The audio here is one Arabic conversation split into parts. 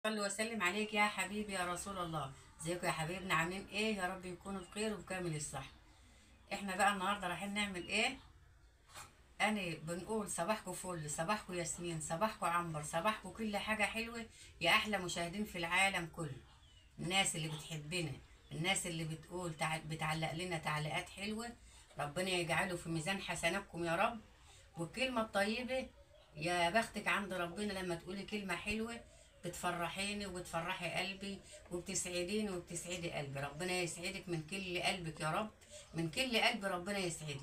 صلي وسلم عليك يا حبيبي يا رسول الله. ازيكم يا حبايبنا، عاملين ايه؟ يا رب يكونوا بخير وبكامل الصحة. احنا بقى النهارده رايحين نعمل ايه؟ انا بنقول صباحكم فل، صباحكم ياسمين، صباحكم عنبر، صباحكم كل حاجة حلوة يا احلى مشاهدين في العالم كله. الناس اللي بتحبنا، الناس اللي بتقول بتعلق لنا تعليقات حلوة، ربنا يجعله في ميزان حسناتكم يا رب. والكلمة الطيبة، يا بختك عند ربنا لما تقولي كلمة حلوة بتفرحيني وبتفرحي قلبي وبتسعديني وبتسعدي قلبي. ربنا يسعدك من كل قلبك يا رب، من كل قلب ربنا يسعدك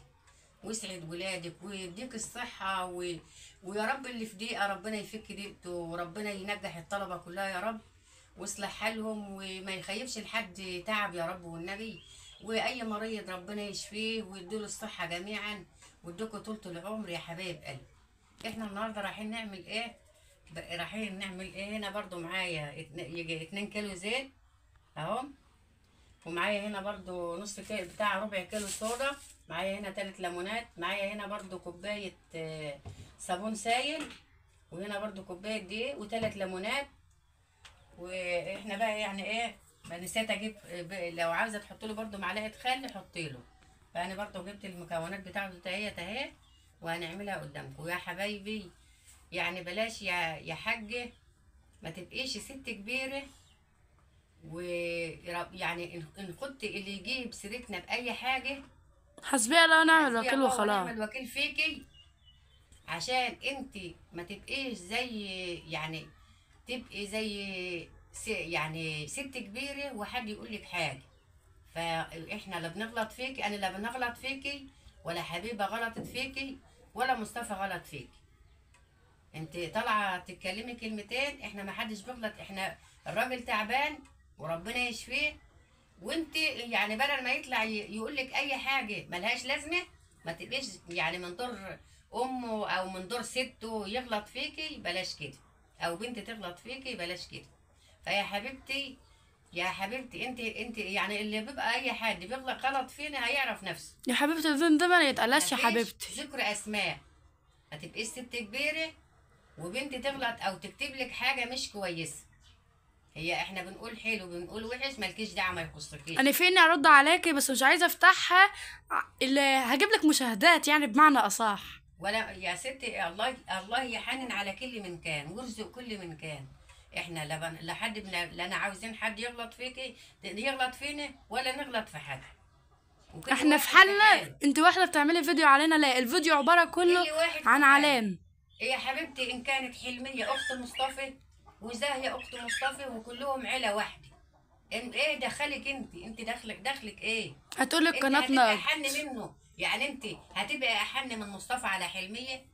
ويسعد ولادك ويديك الصحة ويا رب اللي في دقيقة ربنا يفك دقيقته، وربنا ينجح الطلبة كلها يا رب ويصلح حالهم وما يخيبش لحد تعب يا رب والنبي. واي مريض ربنا يشفيه ويديله الصحة جميعا ويديكوا طولة العمر يا حبايب قلبي. احنا النهارده رايحين نعمل ايه؟ رايحين نعمل ايه؟ هنا برضو معايا يجي 2 كيلو زيت اهو، ومعايا هنا برضو نص كيلو بتاع ربع كيلو صودا، معايا هنا 3 ليمونات، معايا هنا برضو كوباية صابون سايل، وهنا برضو كوباية دقيق و3 ليمونات. واحنا بقى يعني ايه، ما نسيت اجيب لو عاوزه تحط له برضو معلقه خل حطي له. فانا برضو جبت المكونات بتاعته اهي وهنعملها قدامكم يا حبايبي. يعني بلاش يا حاجه ما تبقيش ست كبيره، ويعني ان كنت اللي يجيب سيرتنا باي حاجه حسبي الله ونعم حسبي الوكيل الله وخلاص. ونعم الوكيل فيكي، عشان انت ما تبقيش زي يعني تبقي زي يعني ست كبيرة وحد يقول لك حاجة. فاحنا لا بنغلط فيكي، انا لا بنغلط فيكي ولا حبيبة غلطت فيكي ولا مصطفى غلط فيكي. انت طالعة تتكلمي كلمتين، احنا ما حدش بيغلط، احنا الراجل تعبان وربنا يشفيه، وانت يعني بدل ما يطلع يقول لك اي حاجة ملهاش لازمة، ما تبقيش يعني من دور امه او من دور سته يغلط فيكي، بلاش كده. او بنت تغلط فيكي بلاش كده. فيا حبيبتي، يا حبيبتي انت يعني اللي بيبقى اي حد بيغلط غلط فينا هيعرف نفسه. يا حبيبتي الفيلم ده ما ما يتقلاش يا فيش حبيبتي. ذكر اسماء، ما تبقيش ست كبيره وبنت تغلط او تكتب لك حاجه مش كويسه. هي احنا بنقول حلو بنقول وحش مالكيش دعوه، ما يخصكيش. انا فيني ارد عليكي بس مش عايزه افتحها، اللي هجيب لك مشاهدات يعني بمعنى اصح. ولا يا ستي، الله يحنن على كل من كان ويرزق كل من كان. احنا لا حد لا انا عاوزين حد يغلط فيكي يغلط فينا ولا نغلط في حد، وكل احنا في واحد في حالنا، حاله. انت واحده بتعملي فيديو علينا، لا الفيديو عباره كله كل واحد في عن حاله. علام. يا حبيبتي ان كانت حلميه اخت مصطفى وزاهيه اخت مصطفى وكلهم عيله واحده، ان ايه دخلك انت دخلك ايه؟ هتقولك انت هتبقى قناتنا. احن منه؟ يعني انت هتبقى احن من مصطفى على حلميه،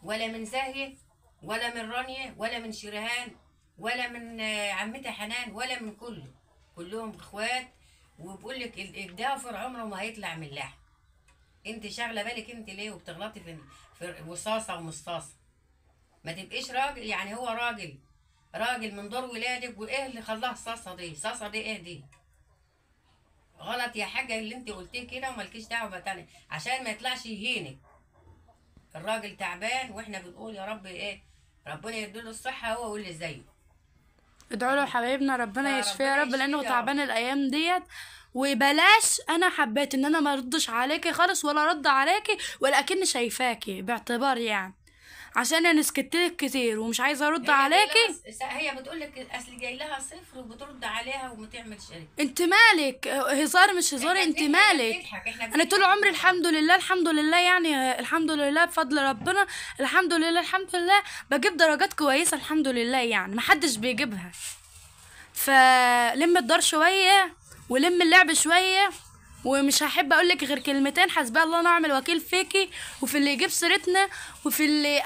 ولا من زاهيه، ولا من رانيا، ولا من شرهان، ولا من عمتها حنان، ولا من كلهم اخوات. وبقول لك الضافر عمره ما هيطلع من اللحم. انت شاغله بالك انت ليه وبتغلطي في وصاصه ومصاصه؟ ما تبقيش راجل، يعني هو راجل من دور ولادك، وايه اللي خلاه صاصه دي؟ صاصه دي ايه دي؟ غلط يا حاجه اللي انت قلتيه كده ومالكيش دعوه بقى تاني، عشان ما يطلعش يهينك. الراجل تعبان واحنا بنقول يا رب ايه، ربنا يديله الصحه هو واللي زيه. ادعوا له حبايبنا ربنا يشفيه يا فربنا رب، لانه يشفيه يا رب. تعبان الايام ديت. وبلاش، انا حبيت ان انا ما ردش عليكي خالص ولا رد عليكي ولا اكني شايفاكي باعتبار يعني، عشان انا سكتلك كتير ومش عايزه ارد هي جاي عليكي. لها هي بتقول لك اصل جاي لها صفر وبترد عليها وما تعمل شيء. انت مالك؟ هزار مش هزار، انت مالك؟ احنا انا بنضحك طول عمري احنا. الحمد لله الحمد لله يعني الحمد لله بفضل ربنا، الحمد لله الحمد لله بجيب درجات كويسه الحمد لله، يعني محدش بيجيبها. فلم الدار شويه ولم اللعب شويه، ومش هحب اقول لك غير كلمتين: حسبي الله ونعم الوكيل فيكي وفي اللي يجيب سيرتنا وفي اللي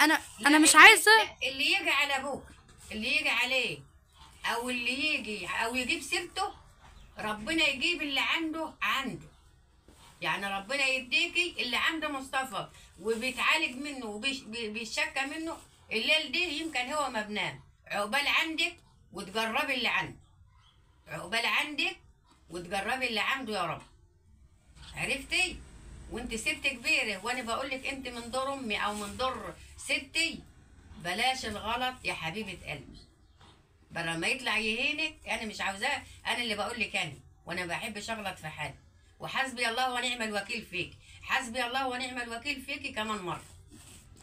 انا مش عايزه. لا، اللي يجي على ابوك، اللي يجي عليه، او اللي يجي او يجيب سيرته، ربنا يجيب اللي عنده. يعني ربنا يديكي اللي عند مصطفى وبيتعالج منه وبيشكى منه الليل دي، يمكن هو ما بنام. عقبال عندك وتجربي اللي عنده، عقبال عندك وتجربي اللي عنده يا رب. عرفتي؟ وانت ست كبيره وانا بقول لك انت من دور امي او من دور ستي، بلاش الغلط يا حبيبه قلبي. بدل ما يطلع يهينك. انا مش عاوزاه، انا اللي بقول لك انا، وانا ما بحبش اغلط في حد. وحسبي الله ونعم الوكيل فيك، حسبي الله ونعم الوكيل فيكي كمان مره.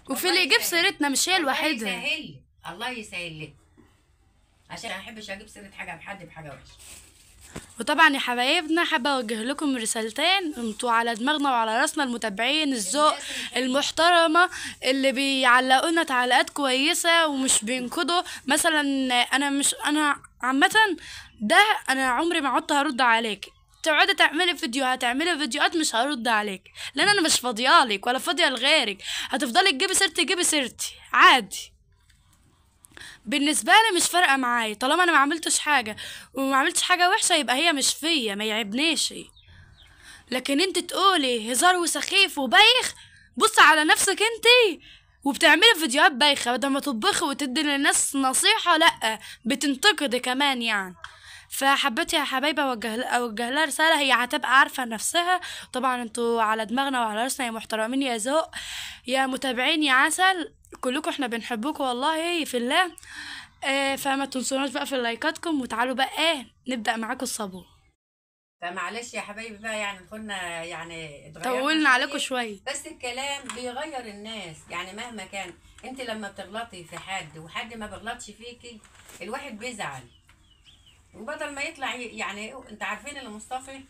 وفي والله اللي يجيب يسهل، سيرتنا مش هي والله الوحيدة. يسهل، الله يسهل لك، عشان ما بحبش اجيب سيره حاجه بحد بحاجه وحشه. وطبعا يا حبايبنا حابة اوجه لكم رسالتين. انتوا على دماغنا وعلى راسنا المتابعين الذوق المحترمة اللي بيعلقونا تعليقات كويسة ومش بينقضوا. مثلا انا عامة ده انا عمري ما عدت هرد عليك. تقعدي تعملي فيديوهات مش هرد عليك، لان انا مش فاضيالك ولا فاضية لغيرك. هتفضلي تجيبي سيرتي عادي. بالنسبه لي مش فارقه معايا، طالما انا ما عملتش حاجه وما عملتش حاجه وحشه يبقى هي مش فيا، ما يعيبنيش. لكن انت تقولي هزار وسخيف وبايخ، بص على نفسك انت وبتعملي فيديوهات بايخه بدل ما تطبخي وتدي للناس نصيحه، لا بتنتقدي كمان يعني. فحبيت يا حبايبي اوجه لها رساله، هي هتبقى عارفه نفسها. طبعا انتوا على دماغنا وعلى راسنا يا محترمين يا ذوق يا متابعين يا عسل، كلكم احنا بنحبكم والله في الله. فما تنسوناش بقى في لايكاتكم، وتعالوا بقى نبدا معاكم الصابون. فمعلش يا حبايبي بقى، يعني كنا يعني طولنا عليكم شويه، بس الكلام بيغير الناس. يعني مهما كان انت لما بتغلطي في حد وحد ما بيغلطش فيكي، الواحد بيزعل. وبدل ما يطلع يعني انت عارفين اللي مصطفى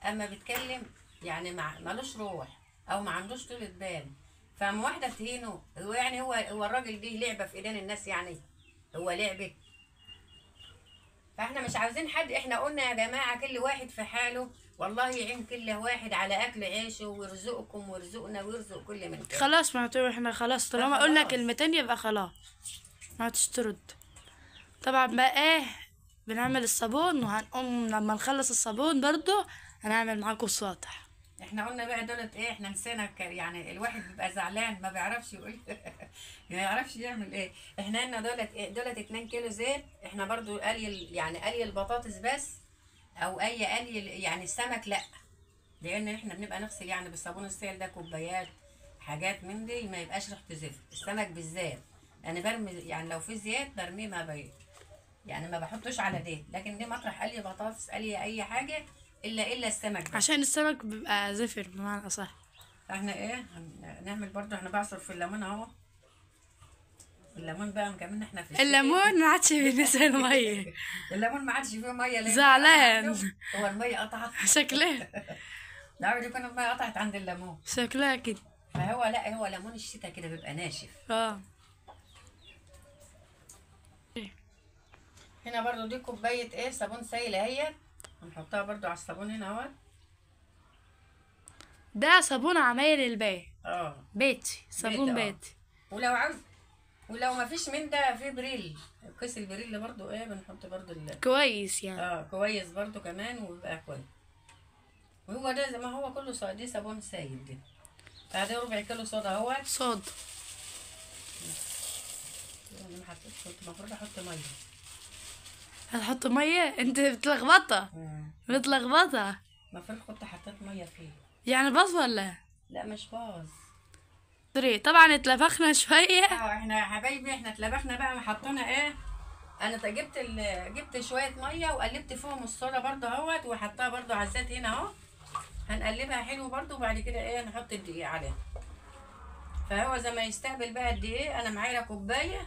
اما بيتكلم يعني مالوش روح او ما عندوش طولة بال. فاما واحده تهينه، هو يعني هو الراجل دي لعبه في ايدين الناس، يعني هو لعبه. فاحنا مش عاوزين حد، احنا قلنا يا جماعه كل واحد في حاله، والله يعين كل واحد على اكل عيشه، ويرزقكم ويرزقنا ويرزق كل من كده. خلاص ما احنا خلاص طالما خلاص. قلنا كلمتين يبقى خلاص ما تشترد. طبعا بقى بنعمل الصابون، وهنقوم لما نخلص الصابون برضو هنعمل معاكم السطح. احنا قلنا بقى دولت ايه، احنا نسينا يعني الواحد بيبقى زعلان ما بيعرفش يقول ما يعرفش يعمل ايه. احنا قلنا دولت ايه، دولت 2 كيلو زيت. احنا برضو قلي البطاطس بس، او اي قلي يعني السمك لا، لان احنا بنبقى نغسل يعني بالصابون السائل ده كوبايات حاجات من دي، ما يبقاش ريحته زفر. السمك بالذات انا برمي، يعني لو في زيت برميه، ما يعني ما بحطوش على دي. لكن دي مطرح قلي بطاطس قلي اي حاجه الا السمك ده، عشان السمك بيبقى زفر بمعنى اصح. فاحنا ايه هنعمل برضو، احنا بعصر في الليمون اهو. الليمون بقى كمان احنا في الليمون ما عادش بينزل الميه. الليمون ما عادش فيه ميه، ليه؟ زعلان هو الميه قطعت شكلها لا يكون الميه قطعت عند الليمون. شكلها كده. فهو لا، هو ليمون الشتاء كده بيبقى ناشف. هنا برضو دي كوبايه ايه صابون سائل اهي، هنحطها برضو على الصابون هنا اهو. ده صابون عمايل البيت، بيتي صابون بيت. بيتي. ولو ما فيش من ده في بريل، كيس البريل برضو ايه بنحط برضو كويس يعني. كويس برضو كمان، ويبقى كويس. وهو ده زي ما هو كله دي صابون سايل دي. بعدين ربع كيلو صودا اهو. صودا انا ما حطيتش، كنت المفروض احط ميه. هتحط ميه؟ انت بتلخبطها. المفروض كنت حطيت ميه فيه. يعني باظ ولا لا مش باظ. طبعا اتلفخنا شويه. احنا يا حبايبي احنا اتلبخنا بقى، حطينا ايه، انا جبت شويه ميه وقلبت فيهم الصودا برضو اهوت، وحطها برضو على الزيت هنا اهو. هنقلبها حلو برضو، وبعد كده ايه نحط الدقيق عليها. فهو زي ما يستقبل بقى قد ايه، انا معايا كوبايه،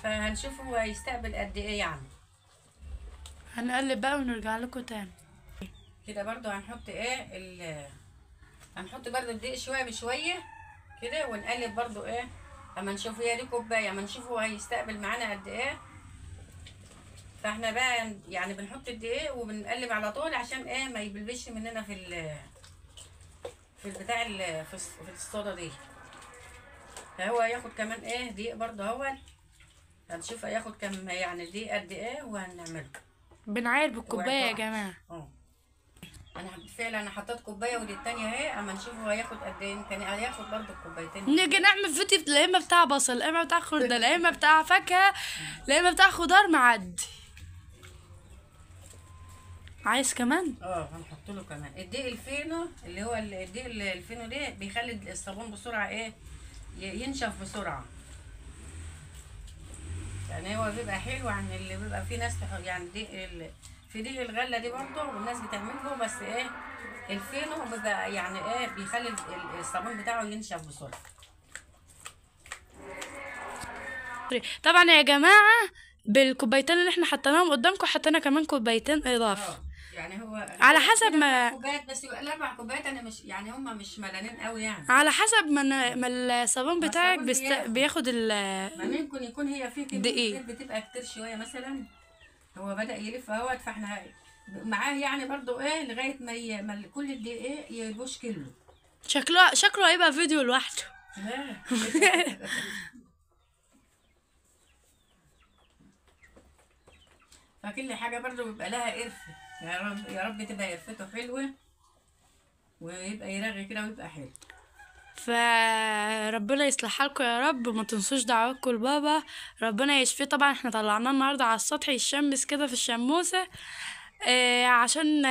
فهنشوف هو يستقبل قد ايه يعني. هنقلب بقى ونرجع لكم تاني. كده برضو هنحط ايه هنحط برضو الدقيق شويه بشويه كده، ونقلب برضو ايه اما نشوف هي دي كوبايه، اما نشوف هو هيستقبل معانا قد ايه. فاحنا بقى يعني بنحط الدقيق وبنقلب على طول، عشان ايه ما يبلبش مننا في البتاع في الصودا دي. فهو هياخد كمان ايه دقيق برضو اهوت، هنشوف هياخد كم يعني دقيق قد ايه، وهنعمله. بنعاير بالكوبايه يا جماعه. انا فعلا انا حطيت كوبايه ودي التانيه اهي، اما نشوف هو هياخد قد ايه. يمكن هياخد برضو الكوبايتين. نيجي نعمل فيديو لا اما بتاع بصل، لا اما بتاع خردة، لا اما بتاع فاكهه، لا اما بتاع خضار معدي. عايز كمان؟ هنحط له كمان الدقيق الفينو، اللي هو الدقيق الفينو ده بيخلي الصابون بسرعه ايه ينشف بسرعه. يعني هو بيبقى حلو عن اللي بيبقى فيه ناس يعني دي في دي الغله دي برضه والناس بتعمله، بس ايه الفينو بيبقى يعني ايه بيخلي الصابون بتاعه ينشف بسرعه. طبعا يا جماعه بالكوبايتين اللي احنا حطيناهم قدامكم حطينا كمان كوبايتين اضافه يعني هو على حسب كده ما 4 كوبايات بس، يبقى الاربع كوبايات انا مش يعني هم مش ملانين قوي يعني. على حسب ما الصابون ما بتاعك الصابون بياخد ما ممكن يكون هي في كميه الدقيق. زيت بتبقى كتير شويه مثلا، هو بدأ يلف اهوت، فاحنا معاه يعني برضو ايه لغايه ما كل الدقيق يبوش كله. شكله هيبقى فيديو لوحده. لا. فكل حاجه برضو بيبقى لها قرفه، يا رب يا رب تبقى قرفته حلوه ويبقى يرغي كده ويبقى حلو. فربنا يصلح حالكم يا رب، وما تنسوش دعواتكم لبابا ربنا يشفيه. طبعا احنا طلعناه النهارده على السطح يشمس كده في الشموسه عشان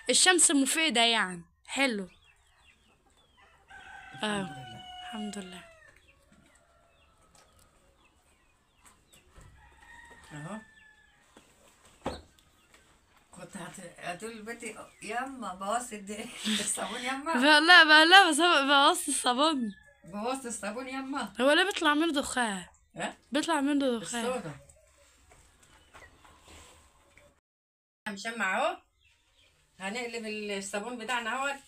الشمس مفيده يعني حلو. الحمد لله. الحمد لله. اهو كنت هتقول لبنتي يما بوظت الصابون يما، لا بس بوظت الصابون. بوظت الصابون يما. هو ليه بيطلع منه دخان؟ ها بيطلع منه دخان. الصودا مشمع اهو. هنقلب الصابون بتاعنا اهوت.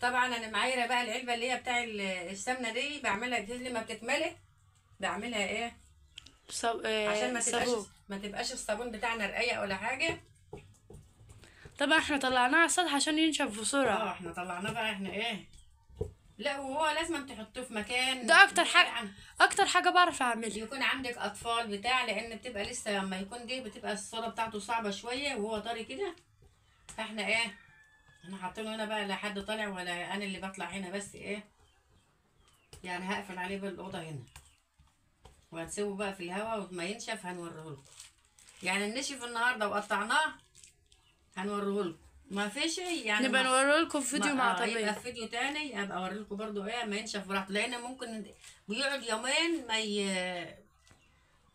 طبعا انا معايره بقى العلبه اللي هي بتاع السمنه دي، بعملها كل ما بتتملي بعملها ايه عشان ما تبقاش الصابون بتاعنا رقيق ولا حاجه. طبعا احنا طلعناه على السطح عشان ينشف بسرعه. احنا طلعناه بقى احنا ايه. لا وهو لازم تحطوه في مكان ده اكتر حاجه بعرف اعملها. يكون عندك اطفال بتاع، لان بتبقى لسه لما يكون دي بتبقى الصوره بتاعته صعبه شويه وهو طري كده. فاحنا ايه انا حاطينه هنا بقى لا حد طالع ولا انا اللي بطلع هنا، بس ايه يعني هقفل عليه بالاوضه هنا وهنسيبه بقى في الهواء وما ينشف هنوريه لكم. يعني النشف النهارده وقطعناه هنوريه لكم، ما فيش يعني نبقى نوريه لكم في فيديو مع يبقى طبيعي. في فيديو تاني ابقى اوري لكم برضو ايه ما ينشف براحته، لان ممكن بيقعد يومين ما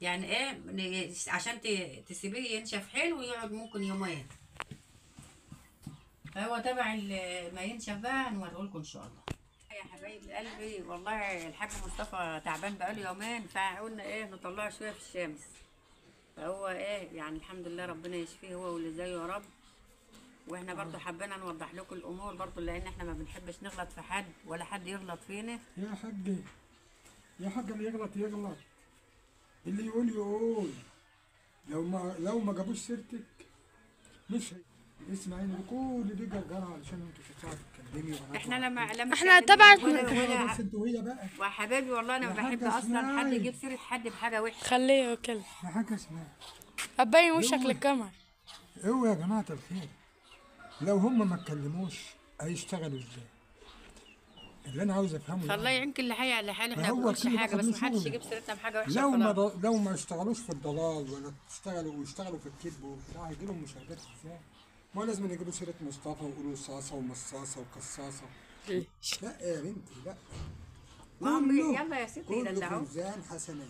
يعني ايه عشان تسيبيه ينشف حلو يقعد ممكن يومين. فهو تبع ما ينشف بقى هنوريه لكم ان شاء الله. يا حبايب قلبي والله الحاج مصطفى تعبان بقاله يومين، فقلنا ايه نطلعه شويه في الشمس. فهو ايه يعني الحمد لله ربنا يشفيه هو واللي زيه يا رب. واحنا برضو حبينا نوضح لكم الامور برضو، لان احنا ما بنحبش نغلط في حد ولا حد يغلط فينا. يا حاج يا حاج اللي يغلط يغلط، اللي يقول لو ما جابوش سيرتك مش اسمعيني كل دي جرجره علشان انتوا تطلعوا تتكلمي. احنا لما احنا طبعا بس انتوا هي بقى وحبايبي والله انا ما بحب اصلا حد يجيب سيره حد بحاجه وحشه. خليه ياكل. يا حاج اسمعي ابين وشك للكاميرا. اوعى يا جماعه الخير، لو هم ما اتكلموش هيشتغلوا ازاي؟ اللي انا عاوز افهمه فالله يعينك اللي حاله احنا ما هو بنقولش كده حاجه، بس بياخد ما حدش شغل. يجيب سيرتنا بحاجه وحشه. لو ما اشتغلوش في الضلال ولا يشتغلوا في الكذب وبتاع هيجي لهم مشاهدات ازاي؟ ما لازم يجيبوا سيره مصطفى ويقولوا صاصه ومصاصه وقصاصه. لا يا بنتي لا، يلا يا ستي كله في دلعوه. ميزان حسنات،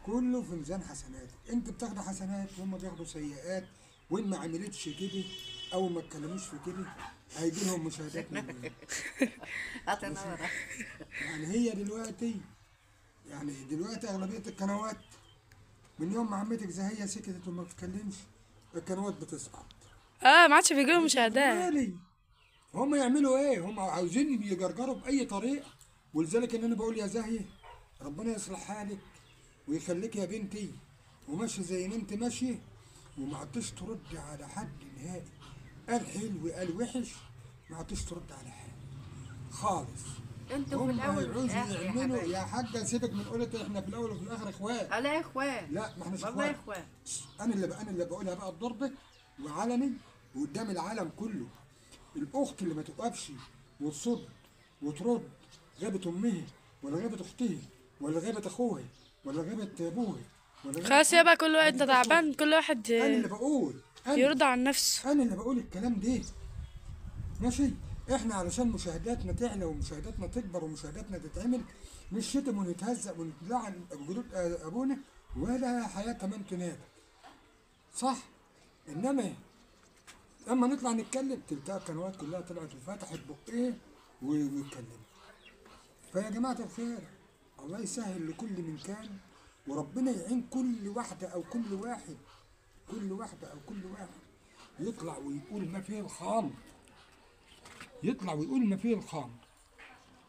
كله في ميزان حسنات. انت بتاخد حسنات وهم بياخدوا سيئات، وان ما عملتش كده او ما اتكلموش في كده هيجي لهم مشاهدات مليون. يعني هي دلوقتي اغلبيه القنوات من يوم ما عمتك زهية سكتت وما بتتكلمش القنوات بتسقط. ما عادش بيجيلهم مشاهدات. مالي هم يعملوا ايه؟ هم عاوزين يجرجروا باي طريقه، ولذلك ان انا بقول يا زاهية ربنا يصلح حالك ويخليك يا بنتي وماشي زي ما انت ماشيه، وما عدتش تردي على حد نهائي، قال حلو قال وحش ما عدتش ترد على حد خالص. انتوا في هم الاول هيعوزوا يعملوا يا حاجه سيبك من قولة احنا في الاول وفي الاخر اخوات. لا يا اخوان، لا ما احناش والله يا اخوات. اخوان انا اللي بقولها بقى بضربك وعلني وقدام العالم كله. الاخت اللي ما توقفش وتصد وترد غيبة امها ولا غيبة اختها ولا غيبة اخوها ولا غيبة ابوها ولا غيبة خلاص يبقى كل واحد انت تعبان، كل واحد انا اللي بقول يرضى عن نفسه. انا اللي بقول الكلام ده ماشي. احنا علشان مشاهداتنا تعلى ومشاهداتنا تكبر ومشاهداتنا تتعمل مش شتم ونتهزق ونتلعن جدود ابونا ولا حياتها ما تنام، صح؟ انما اما نطلع نتكلم تلتقى القنوات كلها طلعت فتحت بقيه ويتكلموا. فيا جماعه الخير، الله يسهل لكل من كان، وربنا يعين كل واحده او كل واحد، كل واحده او كل واحد يطلع ويقول ما فيه الخمر، يطلع ويقول ما فيه الخمر،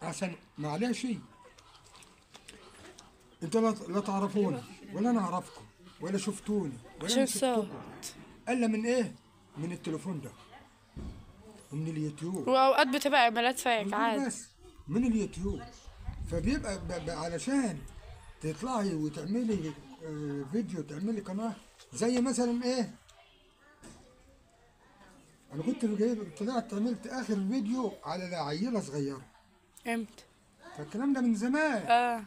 عشان معلش انت لا تعرفوني ولا انا اعرفكم ولا شفتوني ولا عشان أنا شفتكم، صوت. الا من ايه؟ من التليفون ده ومن اليوتيوب. واوقات بتبقى ايميلات فيك عادي. بس من اليوتيوب. فبيبقى علشان تطلعي وتعملي فيديو، تعملي قناه زي مثلا ايه، انا كنت جايب طلعت عملت اخر فيديو على عيله صغيره، امتى؟ فالكلام ده من زمان. اه.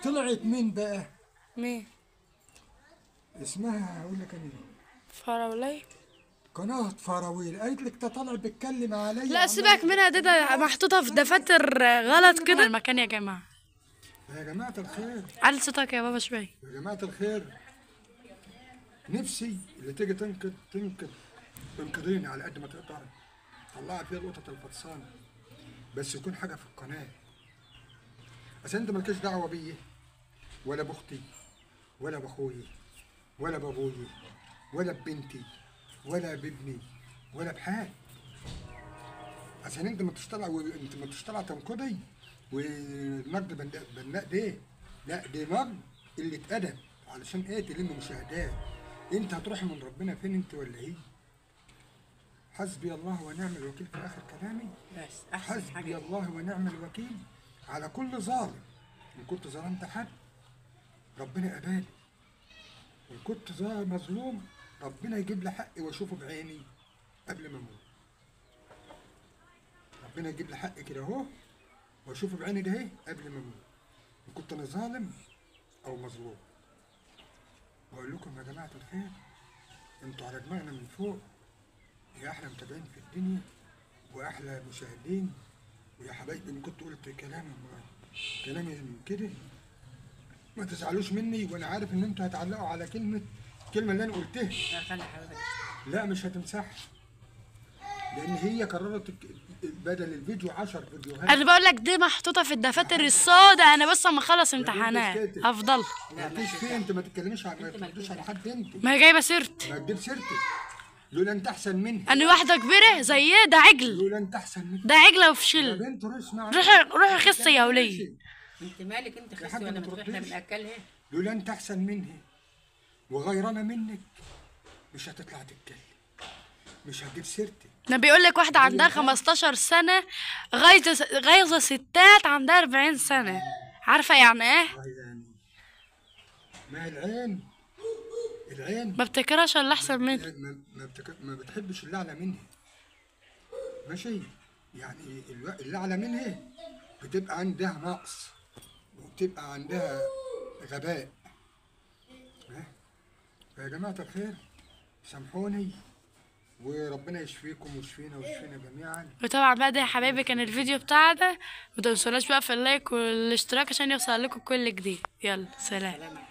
طلعت مين بقى؟ مين؟ اسمها هقول لك انا، فراولي. قناه فراويل. قالت لك ده طالع بيتكلم عليا. لا سيبك منها، ده محطوطة في دفاتر غلط كده المكان يا جماعة. يا جماعه الخير، علي صوتك يا بابا شوية. يا جماعه الخير، نفسي اللي تيجي تنقذيني على قد ما تقدر، طلعي فيها القطط الفطسانه، بس يكون حاجه في القناه، عشان انت مالكش دعوه بيا ولا باختي ولا باخويا ولا بابويا ولا ببنتي ولا بابني ولا بحال، عشان انت ما تشتغل تنقضي. والنقد بناء ده، لا ده نقد اللي اتأدب علشان ايه؟ تلم مشاهدات. انت هتروح من ربنا فين انت ولا ايه؟ حسبي الله ونعم الوكيل في اخر كلامي. بس احسن حسبي حاجه الله ونعم الوكيل على كل ظالم. ان كنت ظلمت حد ربنا ابالي، وان كنت مظلوم ربنا يجيب لي حقي واشوفه بعيني قبل ما اموت. ربنا يجيب لي حقي كده اهو واشوفه بعيني ده اهي قبل ما اموت، ان كنت انا ظالم او مظلوم. بقول لكم يا جماعه الخير، انتوا على دماغنا من فوق، يا احلى متابعين في الدنيا واحلى مشاهدين. ويا حبايبي ان كنت قلت كلامي من كده ما تزعلوش مني، وانا عارف ان انتوا هتعلقوا على الكلمه اللي انا قلتها. لا خلي حضرتك. لا مش هتمسحها، لان هي كررت بدل الفيديو 10 فيديوهات. انا بقول لك دي محطوطة في الدفاتر السوداء، انا بس اما اخلص امتحانات افضل. ما فيش فيه، انت ما تتكلميش ما تردش على حد انت. ما هي جايبة سيرتي. ما تجيب سيرتك، لولا انت احسن مني. انا واحدة كبيرة زي ده عجل، لولا انت احسن مني ده عجلة يا وفشل. بنت. اسمع، روحي خصي يا ولية. انت مالك انت حاجة خسي ما ولا مش احنا ترديش. بناكلها؟ لولا انت احسن مني وغيرانه منك مش هتطلع تتكلم، مش هتجيب سيرتي. انا بيقول لك واحدة عندها 15 سنة غايظة ستات عندها 40 سنة، عارفة يعني ايه؟ يعني ما هي العين ما بتكرهش اللي احسن منها. ما بتحبش اللي اعلى منها، ماشي؟ يعني اللي اعلى منها بتبقى عندها نقص وبتبقى عندها غباء. يا جماعة الخير سامحوني، وربنا يشفيكم ويشفينا ويشفينا جميعا. وطبعا بقى ده يا حبايبي كان الفيديو بتاعنا، ما تنسوناش بقى في اللايك والاشتراك عشان يوصل لكم كل جديد. يلا سلام.